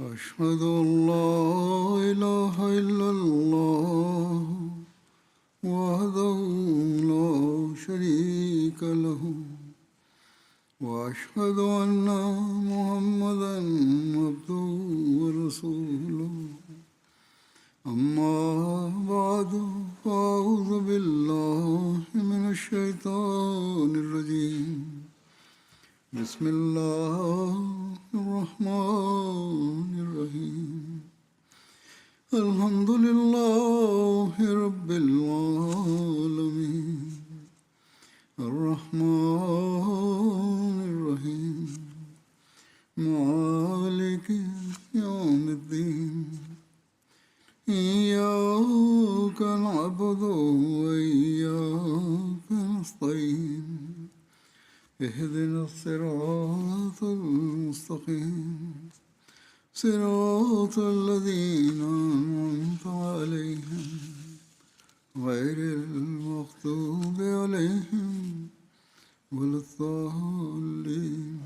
أشهد أن لا إله إلا الله وحده لا شريك له وأشهد أن محمدا عبده ورسوله أما بعد فأعوذ بالله من الشيطان الرجيم بسم الله الرحمن الرحيم الحمد لله رب العالمين الرحمن الرحيم مالك يوم الدين إياك نعبد وإياك نستعين اهدنا الصراط المستقيم صراط الذين أنعمت عليهم غير المغضوب عليهم ولا الضالين.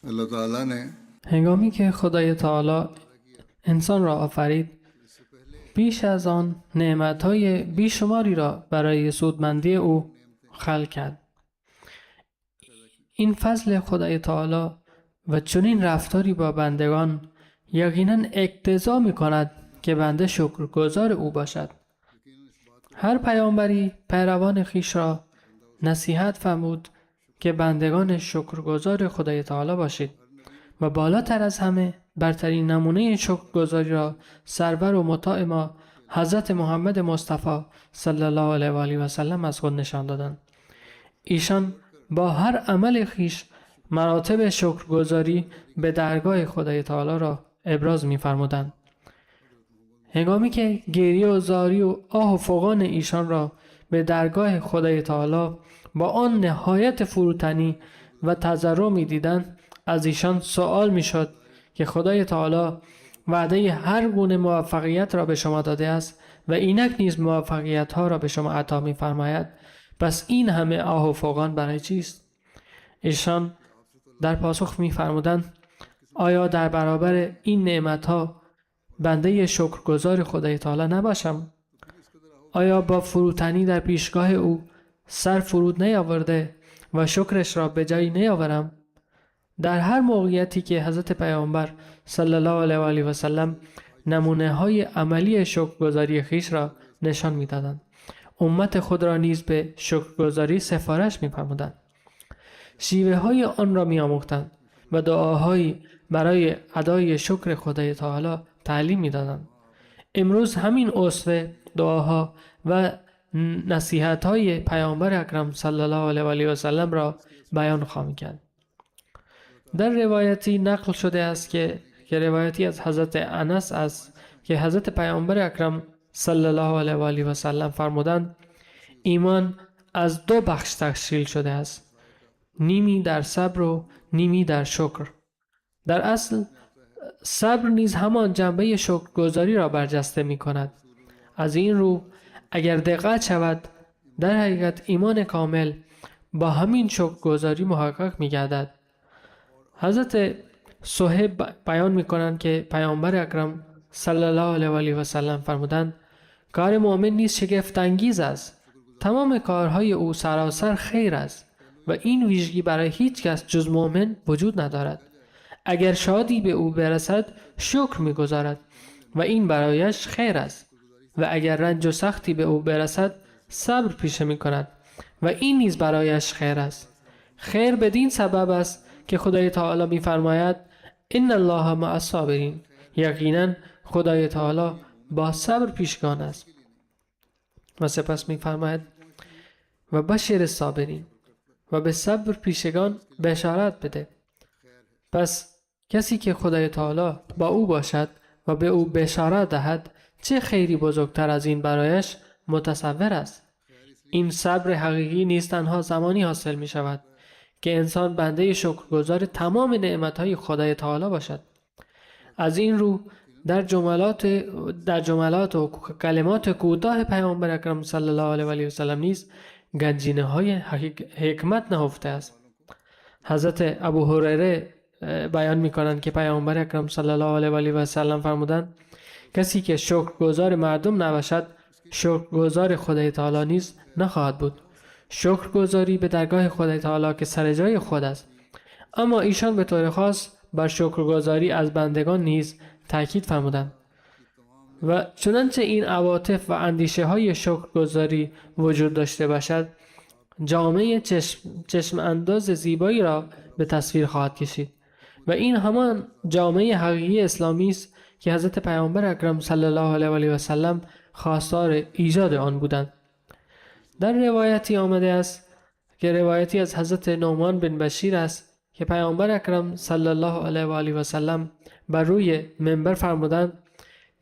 اللہ تعالیٰ نے هنگامی که خدای تعالی انسان را آفرید، بیش از آن نعمت‌های بیشماری را برای سودمندی او خلق کرد. این فضل خدای تعالی و چنین رفتاری با بندگان یقیناً اقتضا می‌کند که بنده شکرگزار او باشد. هر پیامبری پیروان خویش را نصیحت فرمود که بندگان شکرگزار خدای تعالی باشید و بالاتر از همه برترین نمونه شکرگزاری را سرور و مطاع ما حضرت محمد مصطفی صلی الله علیه و آله و سلم از خود نشان دادند. ایشان با هر عمل خویش مراتب شکرگزاری به درگاه خدای تعالی را ابراز می‌فرمودند. هنگامی که گریه و زاری و آه و فغان ایشان را به درگاه خدای تعالی با آن نهایت فروتنی و تضرع می‌دیدند، از ایشان سوال می‌شد که خدای تعالی وعده هر گونه موفقیت را به شما داده است و اینک نیز موفقیت‌ها را به شما عطا می‌فرماید، پس این همه آه و فغان برای چیست؟ ایشان در پاسخ می‌فرمودند آیا در برابر این نعمت‌ها بنده شکرگزار خدای تعالی نباشم؟ آیا با فروتنی در پیشگاه او سر فرود نیاورده و شکرش را به جای نیاورم؟ در هر موقعیتی که حضرت پیامبر صلی الله علیه و آله و سلم نمونه‌های عملی شکرگزاری خویش را نشان می‌دادند، امت خود را نیز به شکرگزاری سفارش می‌فرمودند. شیوه‌های آن را می‌آموختند و دعاهایی برای ادای شکر خدای تعالی تعلیم می‌دادند. امروز همین اسوه، دعاها و نصیحت‌های پیامبر اکرم صلی الله علیه و آله و سلم را بیان خواهم کرد. در روایتی نقل شده است که روایتی از حضرت انس است که حضرت پیامبر اکرم صلی الله علیه و آله و سلم فرمودند ایمان از دو بخش تشکیل شده است، نیمی در صبر و نیمی در شکر. در اصل صبر نیز همان جنبه شکرگزاری را برجسته می کند. از این رو اگر دقت شود، در حقیقت ایمان کامل با همین شکرگزاری محقق می گردد. حضرت صهیب بیان می کنند که پیامبر اکرم صلی الله علیه و آله و سلم فرمودند کار مؤمن نیز شگفت انگیز است. تمام کارهای او سراسر خیر است و این ویژگی برای هیچ کس جز مؤمن وجود ندارد. اگر شادی به او برسد شکر می گذارد و این برایش خیر است و اگر رنج و سختی به او برسد صبر پیشه می کند و این نیز برایش خیر است. خیر بدین سبب است که خدای تعالی می فرماید ان الله مع الصابرین، یقینا خدای تعالی با صبر پیشگان است. و سپس می فرماید و بشر الصابرین، و به صبر پیشگان بشارت بده. پس کسی که خدای تعالی با او باشد و به او بشارت دهد، چه خیری بزرگتر از این برایش متصور است. این صبر حقیقی نیست تنها زمانی حاصل می شود که انسان بنده شکرگزار تمام نعمتهای خدای تعالی باشد. از این رو در جملات و کلمات کوتاه پیامبر اکرم صلی الله علیه و آله و سلم نیز گنجینه های حکمت نهفته است. حضرت ابو هریره بیان میکنند که پیامبر اکرم صلی الله علیه و آله و سلم فرمودند کسی که شکرگزار مردم نباشد شکرگزار خدای تعالی نیز نخواهد بود. شکرگزاری به درگاه خدای تعالی که سر جای خود است، اما ایشان به طور خاص بر شکرگزاری از بندگان نیز تاکید فرمودند. و چنانچه این عواطف و اندیشه های شکرگزاری وجود داشته باشد، جامعه چشم انداز زیبایی را به تصویر خواهد کشید و این همان جامعه حقیقی اسلامی است که حضرت پیامبر اکرم صلی الله علیه و آله و سلم خواستار ایجاد آن بودند. در روایتی آمده است که روایتی از حضرت نعمان بن بشیر است که پیامبر اکرم صلی الله علیه و آله و سلم بر روی منبر فرمودند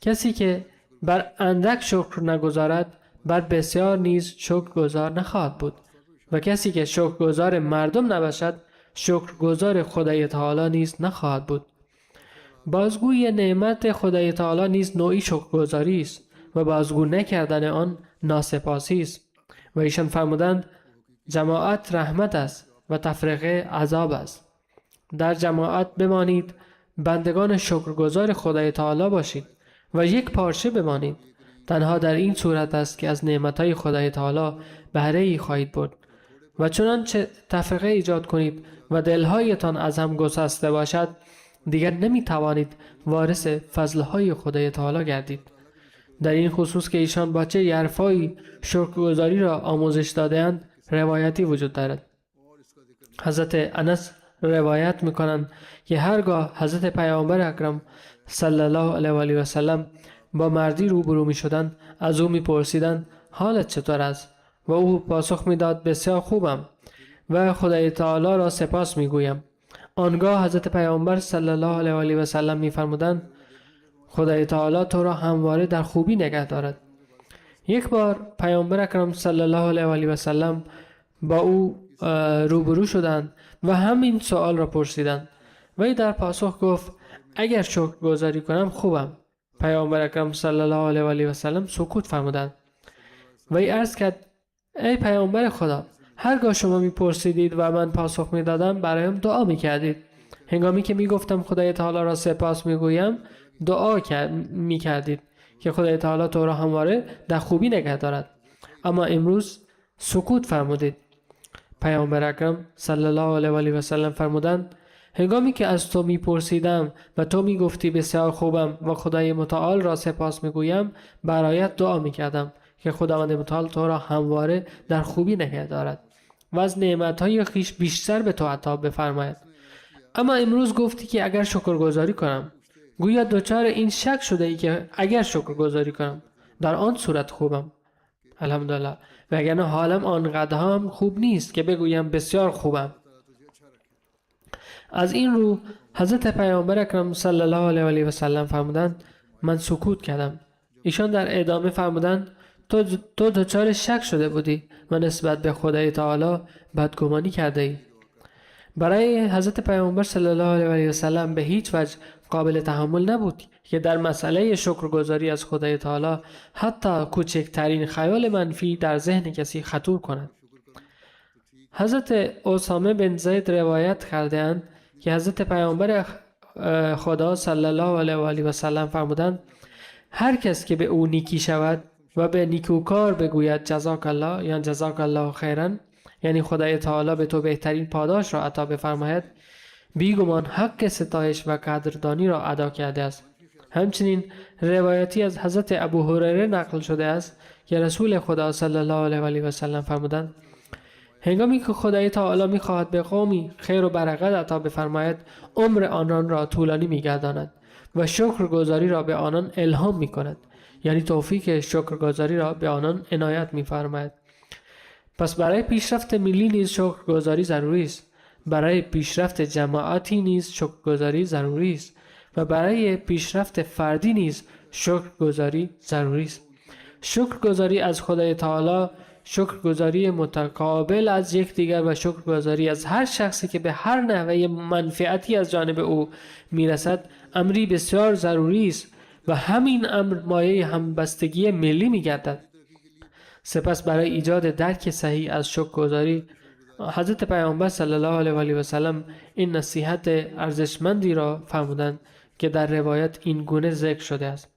کسی که بر اندک شکر نگذارد بر بسیار نیز شکرگزار نخواهد بود و کسی که شکرگزار مردم نباشد شکرگزار خدای تعالی نیز نخواهد بود. بازگوی نعمت خدای تعالی نیز نوعی شکرگزاری است و بازگو نکردن آن ناسپاسی است. و ایشان فرمودند جماعت رحمت است و تفرقه عذاب است. در جماعت بمانید، بندگان شکرگزار خدای تعالی باشید و یک پارچه بمانید. تنها در این صورت است که از نعمتهای خدای تعالی بهره ای خواهید برد. و چنانچه تفرقه ایجاد کنید و دلهایتان از هم گسسته باشد، دیگر نمی توانید وارث فضلهای خدای تعالی گردید. در این خصوص که ایشان با چه حرفایی شکرگزاری را آموزش داده‌اند روایتی وجود دارد. حضرت انس روایت می‌کنند که هرگاه حضرت پیامبر اکرم صلی الله علیه و آله و سلم با مردی روبرو می‌شدند، از او می‌پرسیدند حالت چطور است؟ و او پاسخ می‌داد بسیار خوبم و خدای تعالی را سپاس می‌گویم. آنگاه حضرت پیامبر صلی الله علیه و آله و سلم می‌فرمودند خدای تعالی تو را همواره در خوبی نگه دارد. یک بار پیامبر اکرم صلی الله علیه و آله و سلم با او روبرو شدند و همین سوال را پرسیدند. وی در پاسخ گفت اگر شکرگزاری کنم خوبم. پیامبر اکرم صلی الله علیه و آله و سلم سکوت فرمودند. وی عرض کرد ای پیامبر خدا، هرگاه شما میپرسیدید و من پاسخ میدادم برایم دعا میکردید. هنگامی که میگفتم خدای تعالی را سپاس میگویم دعا میکردید که خدای تعالی تو را همواره در خوبی نگه دارد. اما امروز سکوت فرمودید. پیامبر اکرم صلی الله علیه و آله و سلم فرمودند هنگامی که از تو میپرسیدم و تو میگفتی بسیار خوبم و خدای متعال را سپاس میگویم، برایت دعا میکردم که خداوند متعال تو را همواره در خوبی نگه دارد و از نعمتهای خویش بیشتر به تو عطا بفرماید. اما امروز گفتی که اگر شکرگزاری کنم، گویا دچار این شک شده ای که اگر شکرگزاری کنم در آن صورت خوبم. الحمدلله. وگرنه حالم آنقدر هم خوب نیست که بگویم بسیار خوبم. از این رو حضرت پیامبر اکرم صلی الله علیه و آله و سلم فرمودند من سکوت کردم. ایشان در ادامه فرمودند تو دچار شک شده بودی و نسبت به خدای تعالی بدگمانی کرده ای. برای حضرت پیامبر صلی الله علیه و آله و سلم به هیچ وجه قابل تحمل نبود که در مسئله شکرگزاری از خدای تعالی حتی کوچکترین خیال منفی در ذهن کسی خطور کند. حضرت اسامه بن زید روایت کرده‌اند که حضرت پیامبر خدا صلی الله علیه و آله و سلم فرمودند هر کس که به او نیکی شود و به نیکوکار بگوید جزاک الله یا جزاک الله خیرا، یعنی خدای تعالی به تو بهترین پاداش را عطا بفرماید، بیگمان حق ستایش و قدردانی را ادا کرده است. همچنین روایتی از حضرت ابو هریره نقل شده است که رسول خدا صلی الله علیه و آله و سلم فرمودند هنگامی که خدای تعالی می‌خواهد به قومی خیر و برکت عطا بفرماید، عمر آنان را طولانی می‌گرداند و شکرگزاری را به آنان الهام می‌کند، یعنی توفیق شکرگزاری را به آنان عنایت می‌فرماید. پس برای پیشرفت ملی نیز شکرگزاری ضروری است. برای پیشرفت جماعتی نیز شکرگزاری ضروری است و برای پیشرفت فردی نیز شکرگزاری ضروری است. شکرگزاری از خدای تعالی، شکرگزاری متقابل از یکدیگر و شکرگزاری از هر شخصی که به هر نحوه منفعتی از جانب او میرسد امری بسیار ضروری است و همین امر مایه همبستگی ملی میگردد. سپس برای ایجاد درک صحیح از شکرگزاری حضرت پیامبر صلی الله علیه و آله و سلم این نصیحت ارزشمندی را فرمودند که در روایت این گونه ذکر شده است.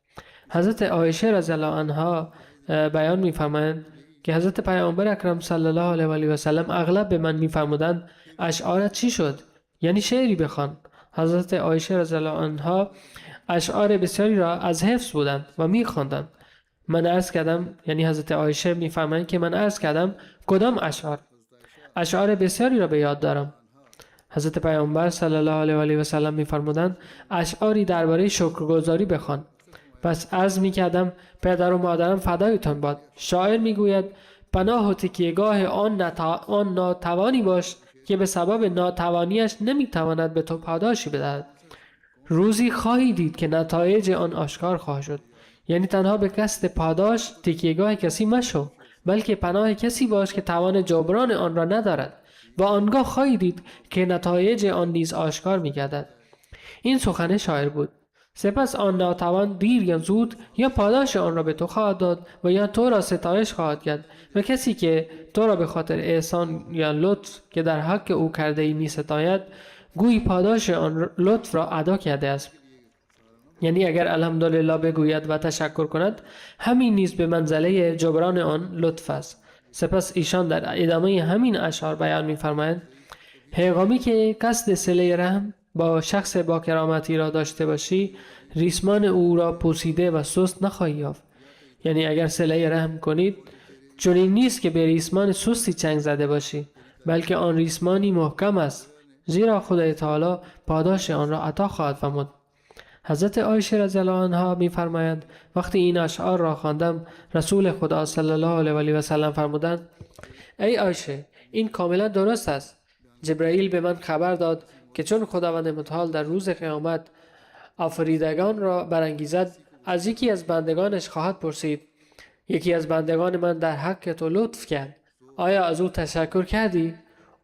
حضرت عایشه رضی الله عنها بیان می‌فرمایند که حضرت پیامبر اکرم صلی الله علیه و آله و سلم اغلب به من می‌فرمودند اشعارت چی شد؟ یعنی شعری بخوان. حضرت عایشه رضی الله عنها اشعار بسیاری را از حفظ بودند و می‌خواندند. من عرض کردم، یعنی حضرت عایشه می‌فرمایند که من عرض کردم کدام اشعار؟ اشعار بسیاری را به یاد دارم. حضرت پیامبر صلی الله علیه و آله و سلم می‌فرمودند اشعاری درباره شکرگزاری بخوان. پس عرض می‌کردم پدر و مادرم فدایتان باد. شاعر می‌گوید پناه و تکیهگاه آن ناتوانی باش که به سبب ناتوانیش نمی‌تواند به تو پاداشی بدهد. روزی خواهی دید که نتایج آن آشکار خواهد شد. یعنی تنها به قصد پاداش تکیهگاه کسی مشو، بلکه پناه کسی باش که توان جبران آن را ندارد و آنگاه خواهی دید که نتایج آن نیز آشکار می‌گردد. این سخن شاعر بود. سپس آن ناتوان دیر یا زود یا پاداش آن را به تو خواهد داد و یا تو را ستایش خواهد کرد و کسی که تو را به خاطر احسان یا لطف که در حق او کرده ای می ستاید گویی پاداش آن لطف را ادا کرده است. یعنی اگر الحمدلله بگوید و تشکر کند همین نیز به منزله جبران آن لطف است. سپس ایشان در ادامه همین اشعار بیان می‌فرمایند هنگامی که قصد صله رحم با شخص با کرامتی را داشته باشی ریسمان او را پوسیده و سست نخواهی یافت. یعنی اگر صله رحم کنید چنین نیست که به ریسمان سستی چنگ زده باشی، بلکه آن ریسمانی محکم است، زیرا خدای تعالی پاداش آن را عطا خواهد فرمود. حضرت عایشه رضی الله عنها می‌فرمایند وقتی این اشعار را خواندم رسول خدا صلی الله علیه و آله و سلم فرمودند ای عایشه این کاملا درست است. جبرائیل به من خبر داد که چون خداوند متعال در روز قیامت آفریدگان را برانگیزد از یکی از بندگانش خواهد پرسید یکی از بندگان من در حق تو لطف کرد، آیا از او تشکر کردی؟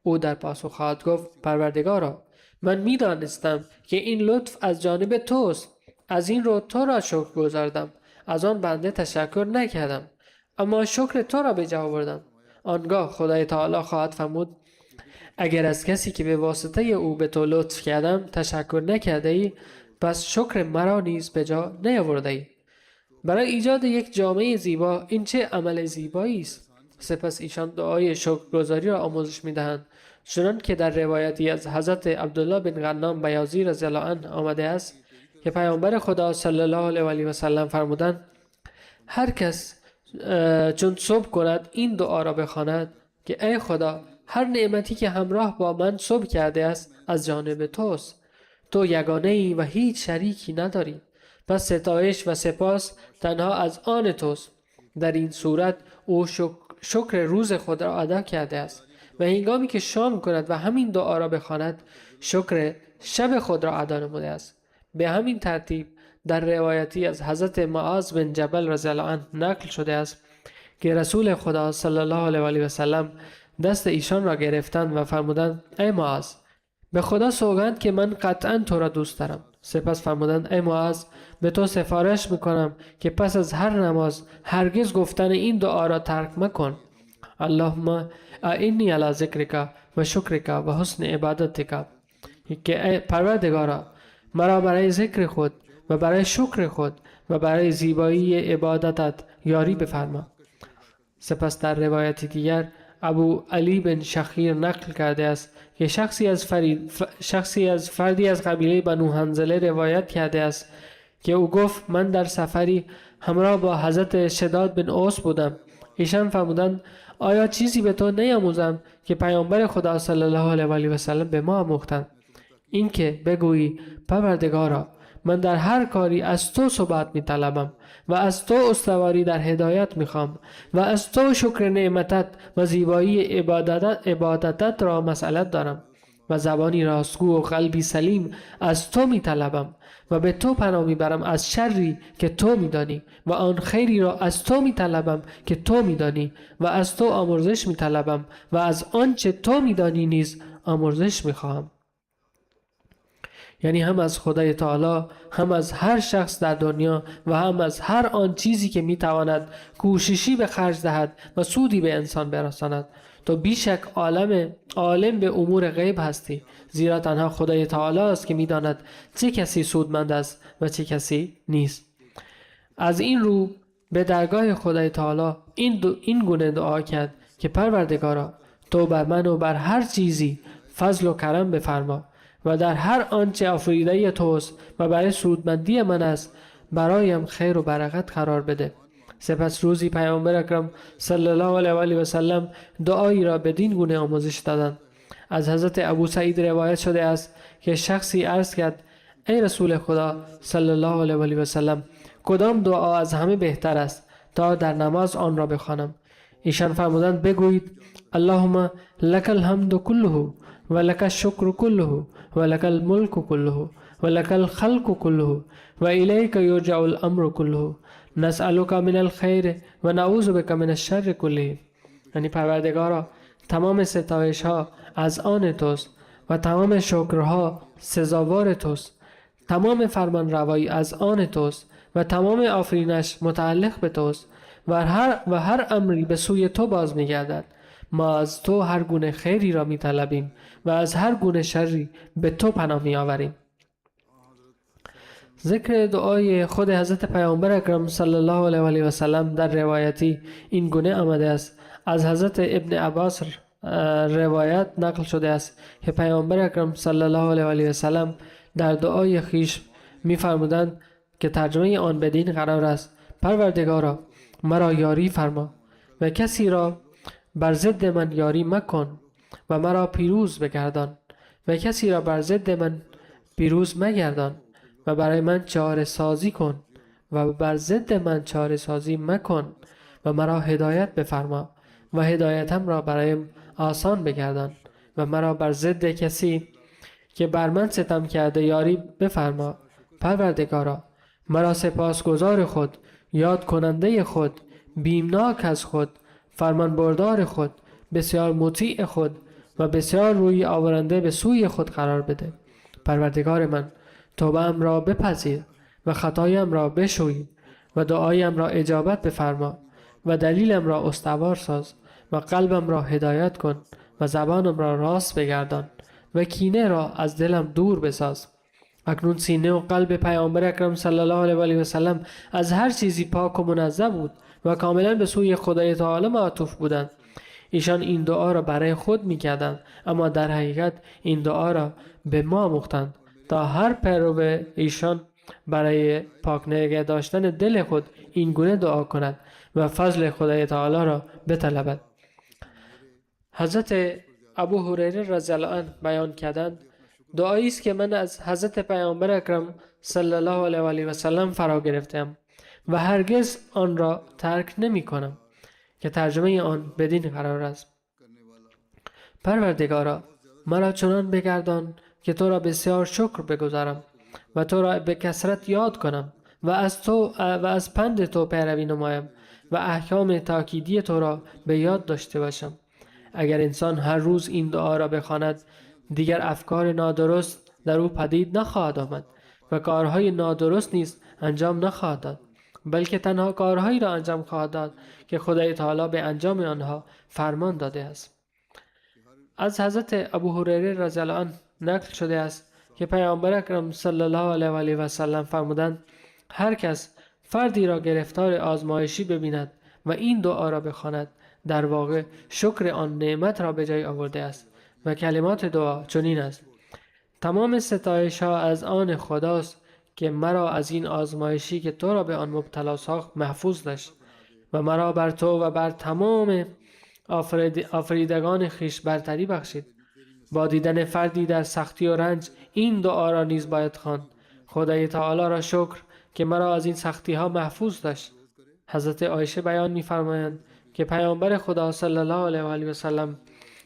او در پاسخ خواهد گفت پروردگارا من می‌دانستم که این لطف از جانب توست، از این رو تو را شکر گزاردم، از آن بنده تشکر نکردم، اما شکر تو را به جا آوردم. آنگاه خدای تعالی خواهد فرمود اگر از کسی که به واسطه او به تو لطف کردم تشکر نکرده ای پس شکر مرا نیز به جا نیاورده ای. برای ایجاد یک جامعه زیبا این چه عمل زیبایی است. سپس ایشان دعای شکرگزاری را آموزش می‌دهند، چنان که در روایتی از حضرت عبدالله بن غنام بیاضی رضی الله عنه آمده است که پیامبر خدا صلی الله علیه و آله و سلم فرمودند هر کس چون صبح کند این دعا را بخواند که ای خدا هر نعمتی که همراه با من صبح کرده است از جانب توست، تو یگانه ای و هیچ شریکی نداری، پس ستایش و سپاس تنها از آن توست. در این صورت او شکر روز خود را ادا کرده است و هنگامی که شام کند و همین دعا را بخواند شکر شب خود را ادا نموده است. به همین ترتیب در روایتی از حضرت معاذ بن جبل رضی الله عنه نقل شده است که رسول خدا صلی الله علیه و آله و سلم دست ایشان را گرفتند و فرمودند ای معاذ به خدا سوگند که من قطعا تو را دوست دارم. سپس فرمودند ای معاذ به تو سفارش میکنم که پس از هر نماز هرگز گفتن این دعا را ترک مکن. اللهم اعنی علی ذکرک و شکرک و حسن عبادتک، که ای پروردگارا مرا برای ذکر خود و برای شکر خود و برای زیبایی عبادتت یاری بفرما. سپس در روایت دیگر ابو علی بن شخیر نقل کرده است که شخصی از فردی از قبیله بنو حنظله روایت کرده است که او گفت من در سفری همراه با حضرت شداد بن اوس بودم. ایشان فرمودند آیا چیزی به تو نیاموزم که پیامبر خدا صلی الله علیه و آله و سلم به ما آموختند؟ این که بگویی پروردگارا من در هر کاری از تو ثبات می طلبم و از تو استواری در هدایت می خوام و از تو شکر نعمتت و زیبایی عبادتت را مسئلت دارم و زبانی راستگو و قلبی سلیم از تو می طلبم و به تو پناه می برم از شری که تو می دانی و آن خیری را از تو می طلبم که تو می دانی و از تو آمرزش می طلبم و از آنچه تو می دانی نیز آمرزش می خواهم. یعنی هم از خدای تعالی، هم از هر شخص در دنیا و هم از هر آن چیزی که میتواند کوششی به خرج دهد و سودی به انسان برساند، تو بیشک عالم به امور غیب هستی، زیرا تنها خدای تعالی است که می‌داند چه کسی سودمند است و چه کسی نیست. از این رو به درگاه خدای تعالی این گونه دعا کرد که پروردگارا، تو بر من و بر هر چیزی فضل و کرم بفرما و در هر آنچه آفریده توست و برای سودمندی من است برایم خیر و برکت قرار بده. سپس روزی پیامبر اکرم صلی الله علیه و آله و سلم دعایی را بدین گونه آموزش دادند. از حضرت ابو سعید روایت شده است که شخصی عرض کرد: ای رسول خدا صلی الله علیه و آله و سلم، کدام دعا از همه بهتر است تا در نماز آن را بخوانم؟ ایشان فرمودند: بگویید اللهم لك الحمد كله و لك الشکر كله و لك الملك كله و لك الخلق كله و الیک یرجع الامر كله نسألك من الخیر و نعوذ بک من الشر كله. یعنی پروردگارا، تمام ستایش ها از آن توست و تمام شکرها سزاوار توست. تمام فرمان روایی از آن توست و تمام آفرینش متعلق به توست و هر امری به سوی تو باز می‌گردد. ما از تو هر گونه خیری را می‌طلبیم و از هر گونه شری به تو پناه می‌آوریم. ذکر دعای خود حضرت پیامبر اکرم صلی الله علیه و آله و سلم در روایتی این گونه آمده است. از حضرت ابن عباس روایت نقل شده است که پیامبر اکرم صلی الله علیه و آله و سلم در دعای خیش می‌فرمودند که ترجمه آن بدین قرار است: پروردگارا، مرا یاری فرما و کسی را بر ضد من یاری مکن و مرا پیروز بگردان و کسی را بر ضد من پیروز مگردان و برای من چاره سازی کن و بر ضد من چاره سازی مکن و مرا هدایت بفرما و هدایتم را برایم آسان بگردان و مرا بر ضد کسی که بر من ستم کرده یاری بفرما. پروردگارا، مرا سپاسگزار خود، یاد کننده خود، بیمناک از خود، فرمان بردار خود، بسیار مطیع خود و بسیار روی آورنده به سوی خود قرار بده. پروردگار من، توبه‌ام را بپذیر و خطایم را بشوی و دعایم را اجابت بفرما و دلیلم را استوار ساز و قلبم را هدایت کن و زبانم را راست بگردان و کینه را از دلم دور بساز. اکنون سینه و قلب پیامبر اکرم صلی الله علیه و آله و سلم از هر چیزی پاک و منزه بود و کاملا به سوی خدای تعالی معطوف بودند. ایشان این دعا را برای خود می‌کردند، اما در حقیقت این دعا را به ما آموختند تا هر پیرو ایشان برای پاک نگه داشتن دل خود این گونه دعا کند و فضل خدای تعالی را بطلبد. حضرت ابو هریره رضی الله عنه بیان کردند: دعایی است که من از حضرت پیامبر اکرم صلی الله علیه و آله و سلم فرا گرفتم و هرگز آن را ترک نمی کنم، که ترجمه آن بدین قرار است: پروردگارا، مرا چنان بگردان که تو را بسیار شکر بگزارم و تو را به کثرت یاد کنم و از پند تو پیروی نمایم و احکام تاکیدی تو را به یاد داشته باشم. اگر انسان هر روز این دعا را بخواند، دیگر افکار نادرست در او پدید نخواهد آمد و کارهای نادرست نیز انجام نخواهد داد، بلکه تنها کارهایی را انجام خواهد داد که خدای تعالی به انجام آنها فرمان داده است. از حضرت ابو هریره رضی الله عنه نقل شده است که پیامبر اکرم صلی الله علیه و آله و سلم فرمودند: هر کس فردی را گرفتار آزمایشی ببیند و این دعا را بخواند، در واقع شکر آن نعمت را به جای آورده است. و کلمات دعا چنین است: تمام ستایش ها از آن خداست که مرا از این آزمایشی که تو را به آن مبتلا ساخت محفوظ داشت و مرا بر تو و بر تمام آفریدگان خیش برتری بخشید. با دیدن فردی در سختی و رنج این دعا را نیز باید خواند: خدای تعالی را شکر که مرا از این سختی ها محفوظ داشت. حضرت عایشه بیان می‌فرمایند که پیامبر خدا صلی الله علیه و آله و سلم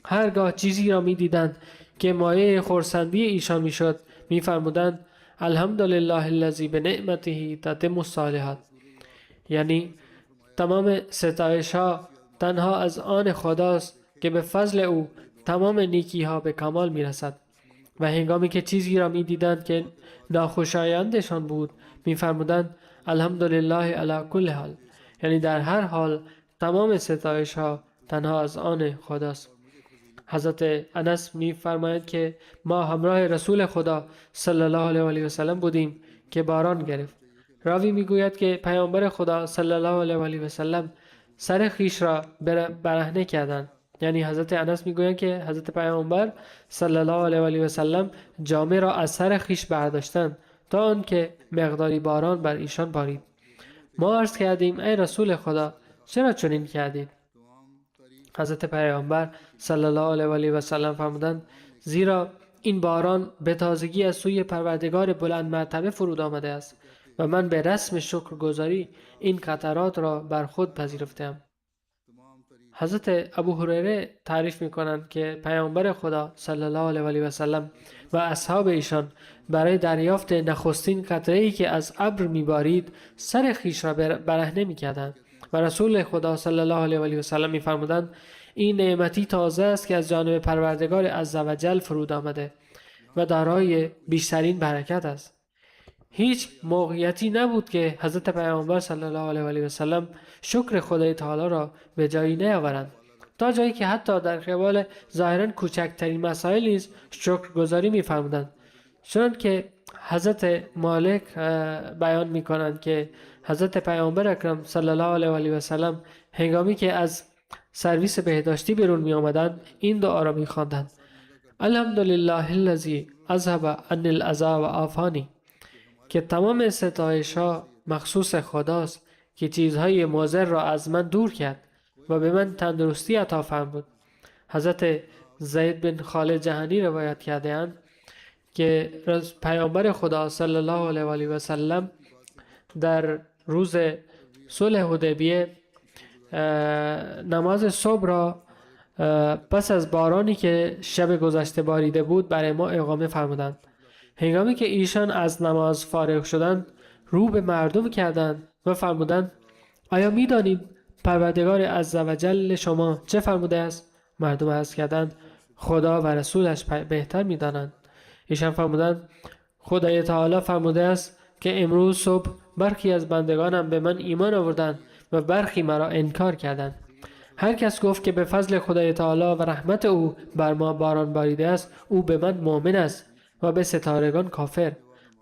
هرگاه چیزی را می‌دیدند که مایه خرسندی ایشان می‌شد، می‌فرمودند: الحمدلله الذی بنعمته تتم الصالحات. یعنی تمام ستایش‌ها تنها از آن خداست که به فضل او تمام نیکی‌ها به کمال می‌رسد. و هنگامی که چیزی را می‌دیدند که ناخوشایندشان بود، می‌فرمودند: الحمدلله علی کل حال. یعنی در هر حال تمام ستایش‌ها تنها از آن خداست. حضرت انس می فرماید که ما همراه رسول خدا صلی الله علیه و آله و سلم بودیم که باران گرفت. راوی می گوید که پیامبر خدا صلی الله علیه و آله و سلم سر خیش را برهنه کردند. یعنی حضرت انس می گوید که حضرت پیامبر صلی الله علیه و آله و سلم جامه را از سر خیش برداشتند تا آنکه مقداری باران بر ایشان بارید. ما عرض کردیم ای رسول خدا چرا چنین کردید؟ حضرت پیامبر صلی الله علیه و آله و سلم فرمودند زیرا این باران به تازگی از سوی پروردگار بلند مرتبه فرود آمده است و من به رسم شکرگزاری این قطرات را بر خود پذیرفتم. حضرت ابو هریره تعریف می‌کنند که پیامبر خدا صلی الله علیه و آله و سلم و اصحاب ایشان برای دریافت نخستین قطره‌ای که از ابر می‌بارید سر خیش را برهنه می‌کردند و رسول خدا صلی الله علیه و آله و سلم می‌فرمودند این نعمتی تازه است که از جانب پروردگار عزوجل فرود آمده و دارای بیشترین برکت است. هیچ موقعیتی نبود که حضرت پیامبر صلی الله علیه و آله و سلم شکر خدای تعالی را به جایی نیاورند، تا جایی که حتی در قبال ظاهراً کوچکترین مسائل نیز شکرگزاری می‌فرمودند. چنانکه حضرت مالک بیان می‌کنند که حضرت پیامبر اکرم صلی الله علیه و آله و سلم هنگامی که از سرویس بهداشتی بیرون می آمدند این دعا را می‌خواندند: الحمدلله الذی اذهب عنی الاذی و عافانی، که تمام ستایش‌ها مخصوص خداست که چیزهای مضر را از من دور کرد و به من تندرستی عطا فرمود. حضرت زید بن خالد جهنی روایت کرده اند که پیامبر خدا صلی الله علیه و آله و سلم در روز صلح حدیبیه نماز صبح را پس از بارانی که شب گذشته باریده بود برای ما اقامه فرمودند. هنگامی که ایشان از نماز فارغ شدند رو به مردم کردند و فرمودند آیا می دانید پروردگار عزوجل شما چه فرموده است؟ مردم عرض کردند خدا و رسولش بهتر می دانند. ایشان فرمودند خدای تعالی فرموده است که امروز صبح برخی از بندگانم به من ایمان آوردند و برخی مرا انکار کردند. هر کس گفت که به فضل خدای تعالی و رحمت او بر ما باران باریده است او به من مؤمن است و به ستارگان کافر،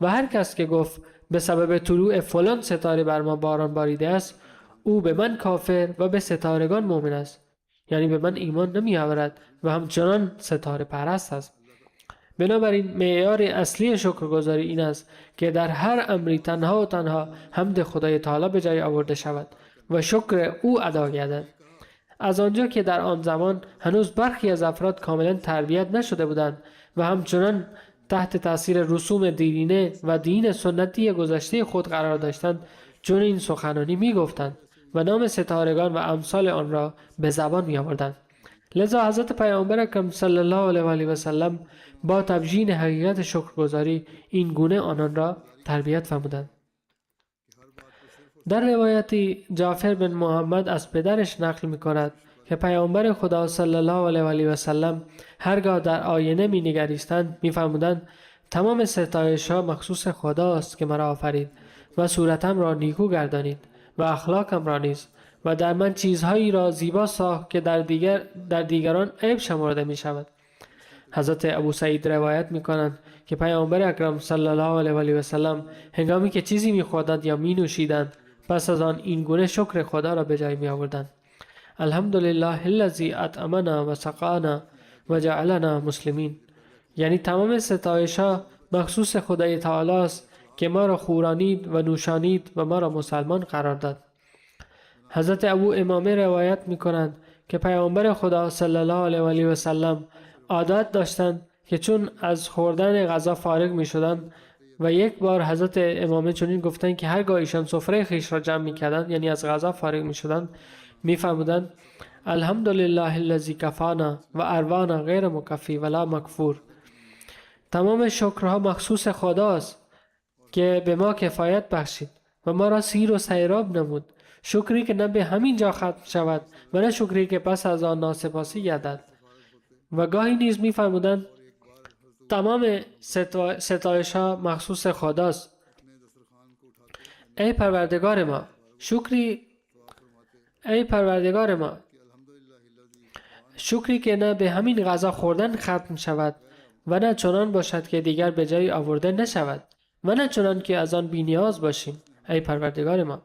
و هر کس که گفت به سبب طلوع فلان ستاره بر ما باران باریده است او به من کافر و به ستارگان مؤمن است، یعنی به من ایمان نمی آورد و همچنان ستاره پرست است. بنابراین معیار اصلی شکرگزاری این است که در هر امری تنها و تنها حمد خدای تعالی به جای آورده شود و شکر او ادا گردد. از آنجا که در آن زمان هنوز برخی از افراد کاملا تربیت نشده بودند و همچنان تحت تاثیر رسوم دیرینه و دین سنتی گذشته خود قرار داشتند چون این سخنانی می گفتند و نام ستارگان و امثال آن را به زبان می آوردند. لذا حضرت پیامبر اکرم صلی الله علیه و آله و سلم با تبیین حقیقت شکرگزاری این گونه آنان را تربیت فرمودند. در روایتی جعفر بن محمد از پدرش نقل می کند که پیامبر خدا صلی الله علیه و آله و سلم هرگاه در آینه می نگریستند می فرمودند تمام ستایش‌ها مخصوص خداست که مرا آفرید و صورتم را نیکو گردانید و اخلاقم را نیز و در من چیزهایی را زیبا ساخت که در دیگران عیب شمرده می شود. حضرت ابو سعید روایت می کنند که پیامبر اکرم صلی الله علیه و آله و سلم هنگامی که چیزی می خوردند یا می نوشیدند پس از آن این گونه شکر خدا را به جای می آوردند: الحمدلله الذی اطعمنا و سقانا و جعلنا مسلمین، یعنی تمام ستایش‌ها مخصوص خدای تعالی است که ما را خورانید و نوشانید و ما را مسلمان قرار داد. حضرت ابو امامه روایت می کنند که پیامبر خدا صلی الله علیه و آله و سلم عادت داشتند که چون از خوردن غذا فارغ می شدند و یک بار حضرت امامه چنین گفتند که هرگاه ایشان سفره خیش را جمع می کردند یعنی از غذا فارغ می شدند می فرمودند الحمدلله الذی کفانا و اروانا غیر مکفی ولا مکفور، تمام شکرها مخصوص خداست که به ما کفایت بخشید و ما را سیر و سیراب نمود، شکری که نه به همین جا ختم شود و نه شکری که پس از آن ناسپاسی گردد. و گاهی نیز می فرمودند تمام ستایش ها مخصوص خداست. ای پروردگار ما شکری که نه به همین غذا خوردن ختم شود و نه چنان باشد که دیگر به جای آورده نشود و نه چنان که از آن بی‌نیاز باشیم ای پروردگار ما.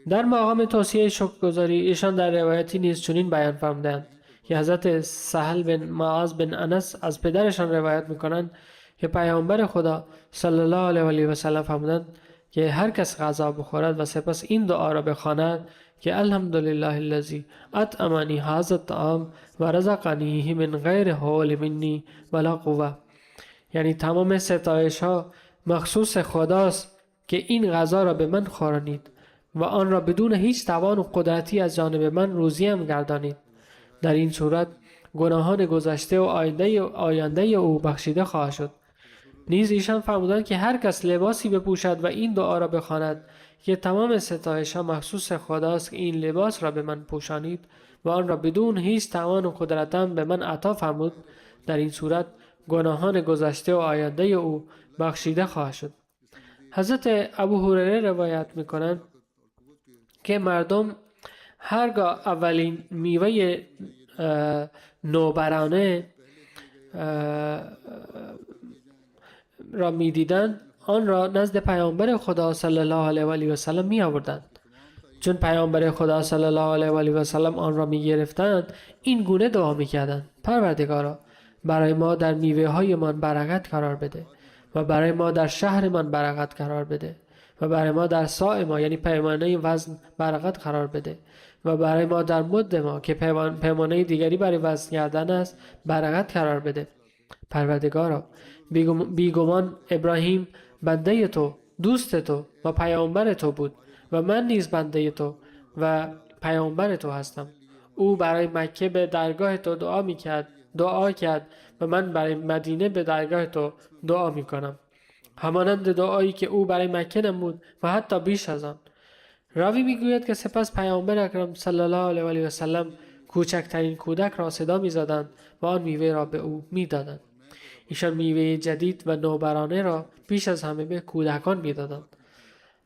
در مقام توصیه شکرگزاری ایشان در روایتی نیز چنین بیان فرمودند که حضرت سهل بن معاذ بن انس از پدرشان روایت میکنند که پیامبر خدا صلی الله علیه و آله و سلم فرمودند که هر کس غذا بخورد و سپس این دعا را بخواند که الحمدلله الذی اطعمنی هذا الطعام و رزقنیه من غیر حول منی ولا قوه، یعنی تمام ستایش ها مخصوص خداست که این غذا را به من خوانید و آن را بدون هیچ توان و قدرتی از جانب من روزیم گردانید. در این صورت گناهان گذشته و آینده او بخشیده خواهد شد. نیز ایشان فرمودند که هر کس لباسی بپوشد و این دعا را بخواند که تمام ستایش ها مخصوص خداست که این لباس را به من پوشانید و آن را بدون هیچ توان و قدرتم به من عطا فرمود، در این صورت گناهان گذشته و آینده او بخشیده خواهد شد. حضرت ابو هریره روایت میکنند که مردم هرگاه اولین میوه نوبرانه را میدیدند آن را نزد پیامبر خدا صلی الله علیه و آله و سلم می آوردند. چون پیامبر خدا صلی الله علیه و آله و سلم آن را می گرفتند این گونه دعا می کردند: پروردگارا برای ما در میوه های من برکت قرار بده و برای ما در شهر من برکت قرار بده و برای ما در ساع ما یعنی پیمانه وزن برکت قرار بده و برای ما در مد ما که پیمانه دیگری برای وزن کردن است برکت قرار بده. پروردگارا بیگمان ابراهیم بنده تو، دوست تو و پیامبر تو بود و من نیز بنده تو و پیامبر تو هستم. او برای مکه به درگاه تو دعا کرد و من برای مدینه به درگاه تو دعا می کنم، همانند دعایی که او برای مکه نمود و حتی بیش از آن. راوی میگوید که سپس پیامبر اکرم صلی الله علیه و آله و سلم کوچکترین کودک را صدا می‌زدند و آن میوه را به او می‌دادند. ایشان میوه جدید و نوبرانه را پیش از همه به کودکان می‌دادند.